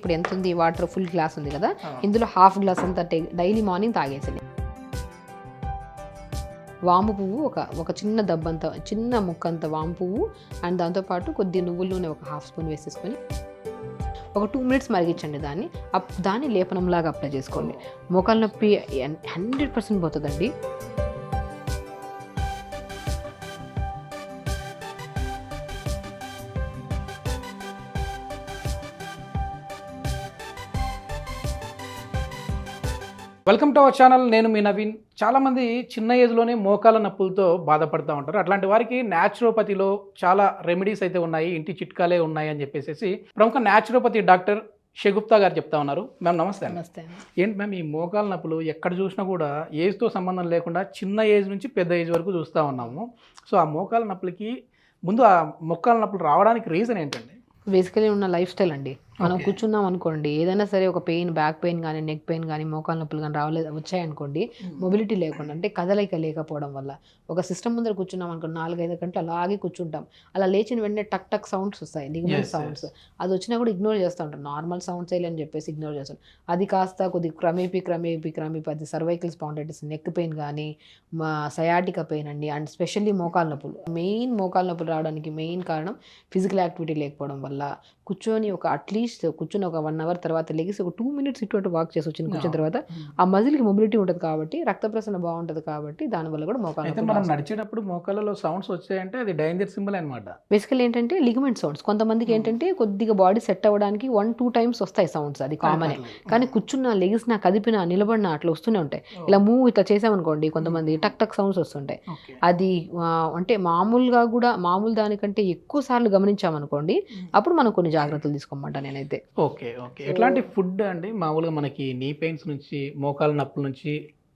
ఇప్పుడు ఎంత ఉంది వాటర్ ఫుల్ గ్లాస్ ఉంది కదా, ఇందులో హాఫ్ గ్లాస్ అంతా డైలీ మార్నింగ్ తాగేసింది. వాము పువ్వు ఒక చిన్న దబ్బంత, చిన్న ముక్కంత వాము పువ్వు అండ్ దాంతోపాటు కొద్ది నువ్వుల నూనె ఒక హాఫ్ స్పూన్ వేసేసుకొని ఒక 2 minutes మరిగించండి. దాన్ని లేపనంలాగా అప్లై చేసుకోండి. మోకాలు నొప్పి 100% పోతుందండి. Welcome to our channel. నేను మీ నవీన్. చాలామంది చిన్న ఏజ్లోనే మోకాల నొప్పులతో బాధపడుతూ ఉంటారు. అట్లాంటి వారికి న్యాచురోపతిలో చాలా రెమెడీస్ అయితే ఉన్నాయి, ఇంటి చిట్కాలే ఉన్నాయి అని చెప్పేసి ప్రముఖ న్యాచురోపతి డాక్టర్ షగుప్తా గారు చెప్తా ఉన్నారు. మ్యామ్ నమస్తే. నమస్తే. ఏంటి మ్యామ్, ఈ మోకాల నొప్పులు ఎక్కడ చూసినా కూడా ఏజ్తో సంబంధం లేకుండా చిన్న ఏజ్ నుంచి పెద్ద ఏజ్ వరకు చూస్తూ ఉన్నాము. సో ఆ మోకాల నొప్పులకి ముందు ఆ మోకాల నొప్పులు రావడానికి రీజన్ ఏంటండి? బేసికలీ ఉన్న లైఫ్ స్టైల్ అండి. మనం కూర్చున్నాం అనుకోండి, ఏదైనా సరే ఒక పెయిన్, బ్యాక్ పెయిన్ కానీ, నెక్ పెయిన్ కానీ, మోకాలు నొప్పులు కానీ వచ్చాయనుకోండి, మొబిలిటీ లేకుండా అంటే కదలిక లేకపోవడం వల్ల ఒక సిస్టమ్ ముందర కూర్చున్నాం అనుకోండి, 4-5 గంటలు అలాగే కూర్చుంటాం. అలా లేచిన వెంటనే టక్ టక్ సౌండ్స్ వస్తాయి, లిగమెంట్ సౌండ్స్. అది వచ్చినా కూడా ఇగ్నోర్ చేస్తూ ఉంటాం. నార్మల్ సౌండ్స్ అని చెప్పేసి ఇగ్నోర్ చేస్తాం. అది కాస్త కొద్దిగా క్రమేపీ అది సర్వైకల్ స్పాండైటిస్, నెక్ పెయిన్ కానీ, సయాటికా పెయిన్ అండి. అండ్ స్పెషల్లీ మోకాలు నొప్పులు. మోకాలు నొప్పులు రావడానికి మెయిన్ కారణం ఫిజికల్ యాక్టివిటీ లేకపోవడం వల్ల. కూర్చొని అట్లీస్ట్ కూర్చొని ఒక 1 hour తర్వాత లెగిసి ఒక 2 minutes ఇటు వాక్ చేసి కూర్చున్న తర్వాత ఆ మజిల్కి మొబిలిటీ ఉంటుంది కాబట్టి, రక్త ప్రసరణ బాగుంటుంది కాబట్టి దానివల్ల కూడా మోకాలు. మనం నడిచేటప్పుడు మోకాలలో సౌండ్స్ వచ్చాయంటే అది డేంజర్ సింబల్ అనమాట. బేసికల్ ఏంటంటే లిగమెంట్ సౌండ్స్. కొంతమందికి ఏంటంటే కొద్దిగా బాడీ సెట్ అవ్వడానికి 1-2 times వస్తాయి సౌండ్స్, అది కామనే. కానీ కూర్చున్నా, లెగిసినా, కదిపినా, నిలబడినా అట్లా వస్తూనే ఉంటాయి. ఇలా ఇట్లా చేసామనుకోండి, కొంతమంది టక్ టక్ సౌండ్స్ వస్తుంటాయి. అది అంటే మామూలు దానికంటే ఎక్కువ సార్లు గమనించామనుకోండి, అప్పుడు మనం కొన్ని జాగ్రత్తలు తీసుకోమంటా నేనైతే. ఓకే. ఎట్లాంటి ఫుడ్ అండి మామూలుగా మనకి నీ పెయిన్స్ నుంచి, మోకాల నొప్పుల నుంచి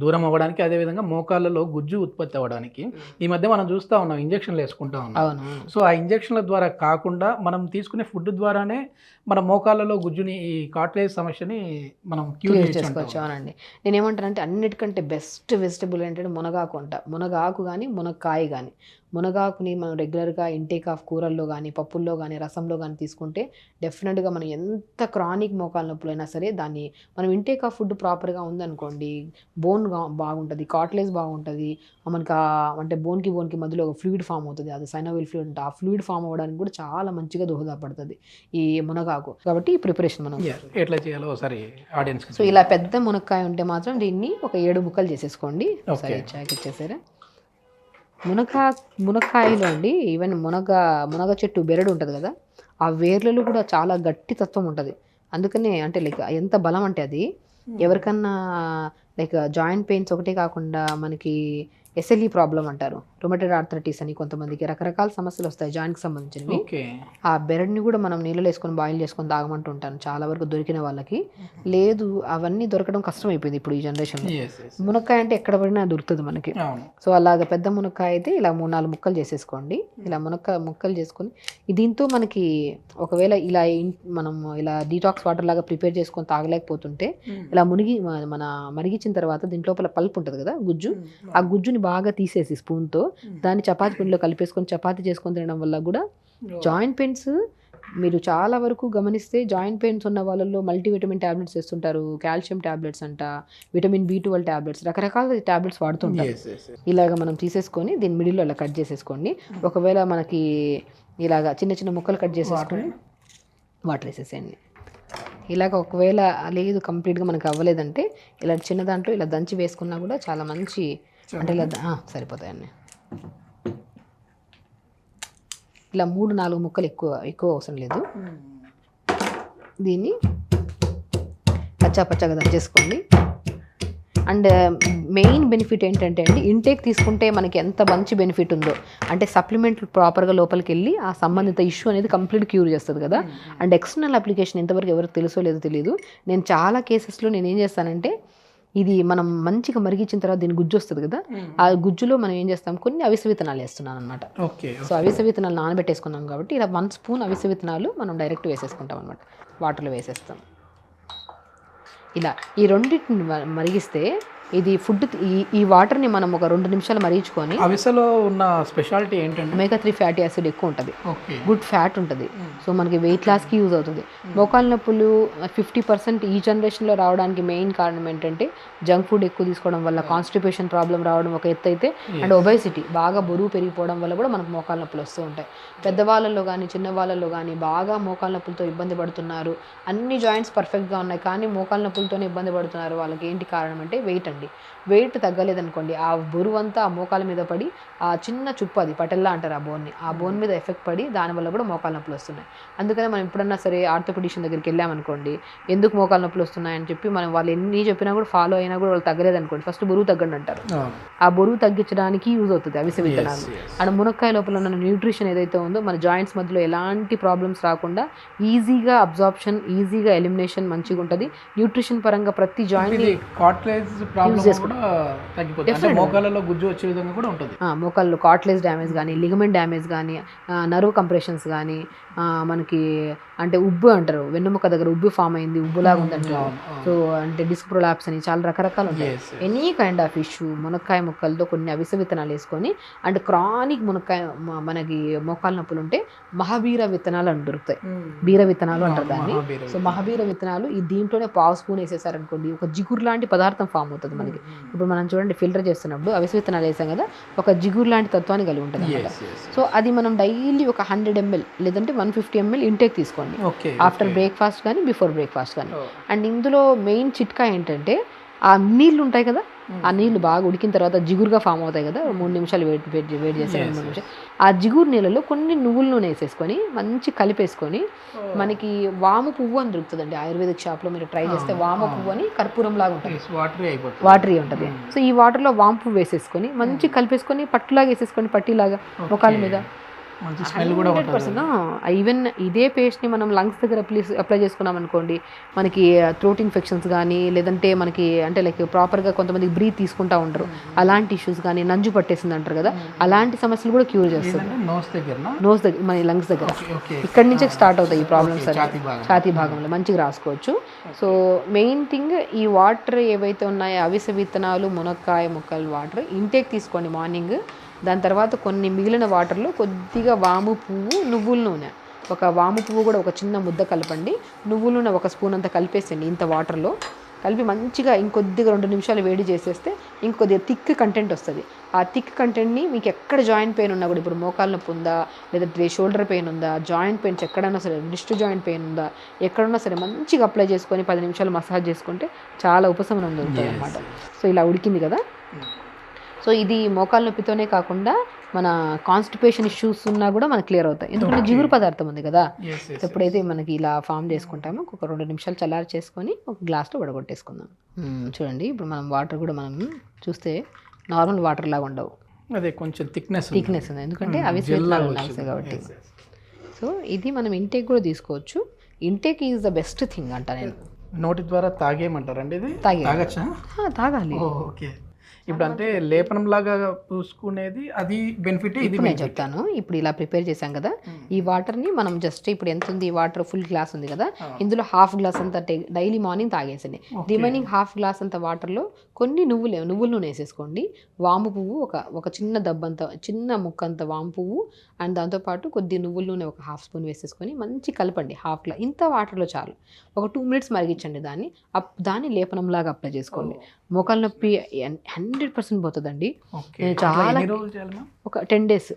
దూరం అవ్వడానికి, అదేవిధంగా మోకాళ్ళలో గుజ్జు ఉత్పత్తి అవ్వడానికి ఈ మధ్య మనం చూస్తూ ఉన్నాం, ఇంజక్షన్లు వేసుకుంటా ఉన్నాం. సో ఆ ఇంజక్షన్ల ద్వారా కాకుండా మనం తీసుకునే ఫుడ్ ద్వారానే మన మోకాళ్ళలో గుజ్జుని, ఈ కార్టిలేజ్ సమస్యని మనం క్యూర్ చేసుకోవచ్చు. అవునండి. నేనేమంటానంటే అన్నిటికంటే బెస్ట్ వెజిటబుల్ ఏంటంటే మునగాకు కానీ, మునక్కాయ కానీ. మునగాకుని మనం రెగ్యులర్గా ఇంటేక్ ఆఫ్ కూరల్లో కానీ, పప్పుల్లో కానీ, రసంలో కానీ తీసుకుంటే డెఫినెట్గా మనం ఎంత క్రానిక్ మోకాల నొప్పులైనా సరే దాన్ని మనం ఇంటేక్ ఆఫ్ ఫుడ్ ప్రాపర్గా ఉందనుకోండి, బోన్ బాగుంటుంది, కార్టిలేజ్ బాగుంటుంది. మనకి అంటే బోన్కి మధ్యలో ఒక ఫ్లూయిడ్ ఫామ్ అవుతుంది, అది సైనోవిల్ ఫ్లూయిడ్ అంటే. ఆ ఫ్లూయిడ్ ఫామ్ అవ్వడానికి కూడా చాలా మంచిగా దోహదపడుతుంది ఈ మునగాకు. కాబట్టి ఈ ప్రిపరేషన్ మనం ఎట్లా చేయాలో ఒకసారి ఆడియన్స్. సో ఇలా పెద్ద మునక్కాయ ఉంటే మాత్రం దీన్ని ఒక 7 ముక్కలు చేసేసుకోండి. ఒకసారి చాక్ ఇచ్చేసారా. మునక్కాయలో అండి, ఈవెన్ మునగ చెట్టు బెరడు ఉంటుంది కదా, ఆ వేర్లలో కూడా చాలా గట్టి తత్వం ఉంటుంది. అందుకనే అంటే లైక్ ఎంత బలం అంటే అది ఎవరికన్నా లైక్ జాయింట్ పెయిన్స్ ఒకటే కాకుండా మనకి SLE ప్రాబ్లం అంటారు, రొమటైడ్ ఆర్థరైటిస్ అని, కొంతమందికి రకరకాల సమస్యలు వస్తాయి జాయింట్కి సంబంధించినవి. ఆ బెరడ్ని కూడా మనం నీళ్ళలో వేసుకొని బాయిల్ చేసుకొని తాగమంటూ ఉంటాను చాలా వరకు దొరికిన వాళ్ళకి. లేదు, అవన్నీ దొరకడం కష్టం అయిపోయింది ఇప్పుడు ఈ జనరేషన్లో. మునక్కాయ అంటే ఎక్కడ పడినా దొరుకుతుంది మనకి. సో అలాగ పెద్ద మునక్కాయ అయితే ఇలా 3-4 ముక్కలు చేసేసుకోండి. ఇలా ముక్కలు చేసుకొని దీంతో మనకి ఒకవేళ మనం ఇలా డీటాక్స్ వాటర్ లాగా ప్రిపేర్ చేసుకొని తాగలేకపోతుంటే ఇలా మన మరిగించిన తర్వాత దీంట్లో పల్ప్ ఉంటుంది కదా, గుజ్జు. ఆ గుజ్జుని బాగా తీసేసి స్పూన్తో దాన్ని చపాతీ పిండిలో కలిపేసుకొని చపాతీ చేసుకొని తినడం వల్ల కూడా జాయింట్ పెయిన్స్, మీరు చాలా వరకు గమనిస్తే జాయింట్ పెయిన్స్ ఉన్న వాళ్ళల్లో మల్టీవిటమిన్ ట్యాబ్లెట్స్ వేస్తుంటారు, కాల్షియం ట్యాబ్లెట్స్ అంట, విటమిన్ B12 ట్యాబ్లెట్స్, రకరకాల ట్యాబ్లెట్స్ వాడుతుంటారు. ఇలాగ మనం తీసేసుకొని దీని మిడిల్లో ఇలా కట్ చేసేసుకోండి. ఒకవేళ మనకి ఇలాగ చిన్న ముక్కలు కట్ చేసేసుకొని వాటర్ వేసేసేయండి. ఇలాగ ఒకవేళ లేదు కంప్లీట్గా మనకు అవ్వలేదంటే ఇలా చిన్న దాంట్లో ఇలా దంచి వేసుకున్నా కూడా చాలా మంచి, అంటే ఇలా సరిపోతాయండి. ఇలా 3-4 ముక్కలు ఎక్కువ అవసరం లేదు. దీన్ని పచ్చాగా దంచేసుకోండి. అండ్ మెయిన్ బెనిఫిట్ ఏంటంటే అండి, ఇంటేక్ తీసుకుంటే మనకి ఎంత మంచి బెనిఫిట్ ఉందో, అంటే సప్లిమెంట్ ప్రాపర్గా లోపలికి వెళ్ళి ఆ సంబంధిత ఇష్యూ అనేది కంప్లీట్ క్యూర్ చేస్తుంది కదా. అండ్ ఎక్స్టర్నల్ అప్లికేషన్ ఎంతవరకు ఎవరికి తెలుసో లేదో తెలియదు. నేను చాలా కేసెస్లో నేనేం చేస్తానంటే, ఇది మనం మంచిగా మరిగించిన తర్వాత దీని గుజ్జు వస్తుంది కదా, ఆ గుజ్జులో మనం ఏం చేస్తాం, కొన్ని అవిసె విత్తనాలు వేస్తున్నాను అనమాట. సో అవిసె విత్తనాలు నానబెట్టేసుకున్నాం కాబట్టి ఇలా 1 స్పూన్ అవిసె విత్తనాలు మనం డైరెక్ట్ వేసేసుకుంటాం అనమాట, వాటర్లో వేసేస్తాం. ఇలా ఈ రెండింటిని మరిగిస్తే ఇది ఫుడ్ ఈ వాటర్ని మనం ఒక 2 నిమిషాలు మరిగించుకొని, అవిసెలో ఉన్న స్పెషాలిటీ ఏంటంటే ఒమేగా 3 ఫ్యాటీ యాసిడ్ ఎక్కువ ఉంటుంది, ఓకే గుడ్ ఫ్యాట్ ఉంటుంది. సో మనకి వెయిట్ లాస్కి యూజ్ అవుతుంది. మోకాళ్ళ నొప్పులు 50% ఈ జనరేషన్లో రావడానికి మెయిన్ కారణం ఏంటంటే జంక్ ఫుడ్ ఎక్కువ తీసుకోవడం వల్ల కాన్స్టిపేషన్ ప్రాబ్లం రావడం ఒక ఎత్తు అయితే, అండ్ ఒబేసిటీ బాగా బరువు పెరిగిపోవడం వల్ల కూడా మనకు మోకాళ్ళ నొప్పులు వస్తూ ఉంటాయి. పెద్దవాళ్ళలో కానీ చిన్న వాళ్ళలో కానీ బాగా మోకాళ్ళ నొప్పులతో ఇబ్బంది పడుతున్నారు. అన్ని జాయింట్స్ పర్ఫెక్ట్గా ఉన్నాయి కానీ మోకాళ్ళ నొప్పులతోనే ఇబ్బంది పడుతున్నారు. వాళ్ళకి ఏంటి కారణం అంటే వెయిట్ అండి. వెయిట్ తగ్గలేదనుకోండి, ఆ బరువు అంతా ఆ మోకాల మీద పడి ఆ చిన్న చుప్పు, అది పటెల్లా అంటారు ఆ బోన్ మీద ఎఫెక్ట్ పడి దానివల్ల కూడా మోకాళ్ళ నొప్పులు వస్తున్నాయి. అందుకని మనం ఎప్పుడన్నా సరే ఆర్థోపెడిషన్ దగ్గరికి వెళ్ళామనుకోండి, ఎందుకు మోకాళ్ళ నొప్పులు వస్తున్నాయని చెప్పి మనం వాళ్ళు ఎన్ని చెప్పినా కూడా ఫాలో అయినా కూడా వాళ్ళు తగ్గలేదనుకోండి, ఫస్ట్ బరువు తగ్గండి అంటారు. ఆ బరువు తగ్గించడానికి యూజ్ అవుతుంది అవిసె విత్తనాలు. అండ్ మునక్కాయ లోపల ఉన్న న్యూట్రిషన్ ఏదైతే ఉందో మన జాయింట్స్ మధ్యలో ఎలాంటి ప్రాబ్లమ్స్ రాకుండా ఈజీగా అబ్జార్ప్షన్, ఈజీగా ఎలిమినేషన్ మంచిగా ఉంటుంది. న్యూట్రిషన్ పరంగా ప్రతి జాయింట్ మోకాళ్ళలో గుజ్జు వచ్చే విధంగా కూడా ఉంటుంది. మోకాళ్ళు కార్ట్లేజ్ డ్యామేజ్ కానీ, లిగమెంట్ డ్యామేజ్ కానీ, నర్వ్ కంప్రెషన్స్ కానీ, మనకి అంటే ఉబ్బు అంటారు, వెన్నుముక దగ్గర ఉబ్బు ఫామ్ అయింది, ఉబ్బులాగా ఉందంటారు. సో అంటే డిస్క్ ప్రొలాప్స్ అని చాలా రకరకాలు ఉంటాయి. ఎనీ కైండ్ ఆఫ్ ఇష్యూ మునక్కాయ ముక్కలతో కొన్ని అవిసె విత్తనాలు వేసుకొని, అండ్ క్రానిక్ మునక్కాయ మనకి మోకాళ్ళ నొప్పులు ఉంటే మహాబీర విత్తనాలు అని దొరుకుతాయి. బీర విత్తనాలు అంటారు దాన్ని. సో మహాబీర విత్తనాలు ఈ దీంట్లోనే పావు స్పూన్ వేసేసారనుకోండి, ఒక జిగురు లాంటి పదార్థం ఫామ్ అవుతుంది మనకి. ఇప్పుడు మనం చూడండి ఫిల్టర్ చేస్తున్నప్పుడు అవిసె విత్తనాలు వేసాం కదా, ఒక జిగురు లాంటి తత్వాన్ని కలిగి ఉంటుంది అన్నమాట. సో అది మనం డైలీ ఒక 100 ml లేదంటే 150 ml ఇంటేక్ తీసుకోండి ఆఫ్టర్ బ్రేక్ఫాస్ట్ కానీ బిఫోర్ బ్రేక్ఫాస్ట్ కానీ. అండ్ ఇందులో మెయిన్ చిట్కా ఏంటంటే ఆ నీళ్ళు ఉంటాయి కదా, ఆ నీళ్ళు బాగా ఉడికిన తర్వాత జిగురుగా ఫామ్ అవుతాయి కదా, 3 నిమిషాలు వేడి చేసి 2 నిమిషాలు ఆ జిగురు నీళ్ళలో కొన్ని నువ్వుల నూనె వేసేసుకొని మంచి కలిపేసుకొని, మనకి వాము పువ్వు అని దొరుకుతుందండి ఆయుర్వేదిక్ షాప్లో, మీరు ట్రై చేస్తే వాము పువ్వు అని కర్పూరం లాగా ఉంటుంది, వాటరీ ఉంటుంది. సో ఈ వాటర్లో వాము పువ్వు వేసేసుకొని మంచి కలిపేసుకొని పట్టులాగా వేసేసుకొని, పట్టీలాగా ముఖాల మీద మంచి స్మెల్ కూడా 100%. ఈవెన్ ఇదే పేస్ట్ని మనం లంగ్స్ దగ్గర అప్లై చేసుకున్నాం అనుకోండి, మనకి థ్రోట్ ఇన్ఫెక్షన్స్ కానీ, లేదంటే మనకి అంటే లైక్ ప్రాపర్గా కొంతమంది బ్రీత్ తీసుకుంటా ఉంటారు, అలాంటి ఇష్యూస్ కానీ, నంజు పట్టేసింది అంటారు కదా, అలాంటి సమస్యలు కూడా క్యూర్ చేస్తుంది. నోస్ దగ్గర మన లంగ్స్ దగ్గర ఇక్కడి నుంచే స్టార్ట్ అవుతాయి ఈ ప్రాబ్లమ్స్. ఛాతీ భాగంలో మంచిగా రాసుకోవచ్చు. సో మెయిన్ థింగ్ ఈ వాటర్ ఏవైతే ఉన్నాయో అవిసె విత్తనాలు, మునక్కాయ ముక్కలు వాటర్ ఇంటేక్ తీసుకోండి మార్నింగ్. దాని తర్వాత కొన్ని మిగిలిన వాటర్లో కొద్దిగా వాము పువ్వు, నువ్వుల నూనె, ఒక వాము పువ్వు కూడా ఒక చిన్న ముద్ద కలపండి, నువ్వుల నూనె 1 స్పూన్ అంతా కలిపేసండి ఇంత వాటర్లో కలిపి మంచిగా ఇంకొద్దిగా 2 నిమిషాలు వేడి చేసేస్తే ఇంకొద్దిగా థిక్ కంటెంట్ వస్తుంది. ఆ థిక్ కంటెంట్ని మీకు ఎక్కడ జాయింట్ పెయిన్ ఉన్నా కూడా, ఇప్పుడు మోకాళ్ళ నొప్పి ఉందా, లేదంటే షోల్డర్ పెయిన్ ఉందా, జాయింట్ పెయిన్స్ ఎక్కడైనా సరే, రిస్ట్ జాయింట్ పెయిన్ ఉందా, ఎక్కడన్నా సరే మంచిగా అప్లై చేసుకొని 10 నిమిషాలు మసాజ్ చేసుకుంటే చాలా ఉపశమనం దొరుకుతుంది అన్నమాట. సో ఇలా ఉడికింది కదా. సో ఇది మోకాళ్ళ నొప్పితోనే కాకుండా మన కాన్స్టిపేషన్ ఇష్యూస్ ఉన్నా కూడా మనకు క్లియర్ అవుతాయి, ఎందుకంటే జిగురు పదార్థం ఉంది కదా. ఎప్పుడైతే మనకి ఇలా ఫామ్ చేసుకుంటామో ఒక 2 నిమిషాలు చల్లారి చేసుకొని ఒక గ్లాస్లో వడగొట్టేసుకుందాం. చూడండి ఇప్పుడు మనం వాటర్ కూడా మనం చూస్తే నార్మల్ వాటర్ లాగా ఉండవు, అదే కొంచెం థిక్నెస్ ఉంది, ఎందుకంటే అవి స్వీట్లాగా ఉన్నాయి కాబట్టి. సో ఇది మనం ఇంటేక్ కూడా తీసుకోవచ్చు. Intake is the best thing అంట నేను. నోటి ద్వారా తాగేయమంటారండి ఇది? తాగాలి. ఓకే. ఇప్పుడు అంటే లేపనం లాగా పూసుకునేది అది బెనిఫిట్. ఇది నేను చెప్తాను. ఇప్పుడు ఇలా ప్రిపేర్ చేశాం కదా, ఈ వాటర్ని మనం జస్ట్ ఇప్పుడు ఎంత ఉంది ఈ వాటర్, ఫుల్ గ్లాస్ ఉంది కదా, ఇందులో ½ గ్లాస్ అంతా డైలీ మార్నింగ్ తాగేసండి. రిమైనింగ్ ½ గ్లాస్ అంత వాటర్లో కొన్ని నువ్వుల నూనె వేసేసుకోండి, వాము పువ్వు ఒక చిన్న దబ్బంత, చిన్న ముక్కంత వాము పువ్వు, అండ్ దాంతోపాటు కొద్ది నువ్వుల నూనె ఒక ½ స్పూన్ వేసేసుకొని మంచి కలపండి. ½ గ్లాస్ ఇంత వాటర్లో చాలు. ఒక 2 మినిట్స్ మరిగించండి దాన్ని. దాన్ని లేపనంలాగా అప్లై చేసుకోండి. మోకాళ్ళ నొప్పి 100% పోతుందండి. చాలా ఒక 10 days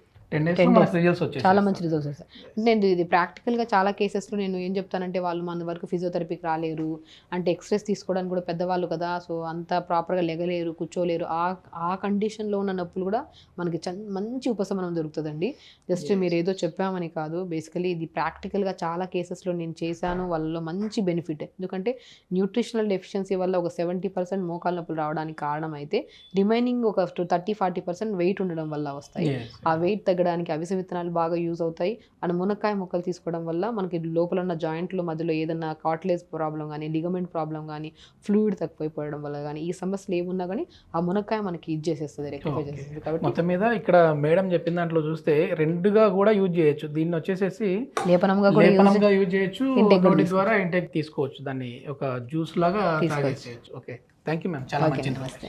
చాలా మంచి రిజల్ట్స్ వస్తాయి. నేను ఇది ప్రాక్టికల్గా చాలా కేసెస్లో నేను ఏం చెప్తానంటే, వాళ్ళు మన వరకు ఫిజియోథెరపీకి రాలేరు అంటే, ఎక్స్రేస్ తీసుకోవడానికి కూడా పెద్దవాళ్ళు కదా, సో అంత ప్రాపర్గా లెగలేరు, కూర్చోలేరు, ఆ కండిషన్లో ఉన్న నొప్పులు కూడా మనకి మంచి ఉపశమనం దొరుకుతుందండి. జస్ట్ మీరు ఏదో చెప్పామని కాదు, బేసికలీ ఇది ప్రాక్టికల్గా చాలా కేసెస్లో నేను చేశాను, వాళ్ళలో మంచి బెనిఫిట్. ఎందుకంటే న్యూట్రిషనల్ డెఫిషియన్సీ వల్ల ఒక 70% మోకాళ్ళ నొప్పులు రావడానికి కారణం అయితే, రిమైనింగ్ ఒక 30-40% వెయిట్ ఉండడం వల్ల వస్తాయి. ఆ వెయిట్ తగ్గడానికి అవిసె విత్తనాలు బాగా యూజ్ అవుతాయి. అండ్ మునక్కాయ ముక్కలు తీసుకోవడం వల్ల మనకి లోపల ఉన్న జాయింట్లో మధ్యలో ఏదైనా కార్టిలేజ్ ప్రాబ్లం కానీ, లిగమెంట్ ప్రాబ్లం కానీ, ఫ్లూయిడ్ తక్కువైపోవడం వల్ల కానీ, ఈ సమస్యలు ఏమున్నా కానీ ఆ మునక్కాయ మనకి ఇది చేసేస్తుంది, రెక్టిఫై చేసేస్తుంది. కాబట్టి మొత్తం మీద ఇక్కడ మేడం చెప్పిన దాంట్లో చూస్తే 2గా కూడా యూజ్ చేయొచ్చు. దీన్ని వచ్చేసేసి లేపనంగా యూజ్ చేయొచ్చు, నోటి ద్వారా ఇంటేక్ తీసుకోవచ్చు, దాన్ని ఒక జ్యూస్ లాగా తాగేసేయచ్చు. ఓకే. థ్యాంక్ యూ మ్యామ్, చాలా ఓకే మంచి నమస్తే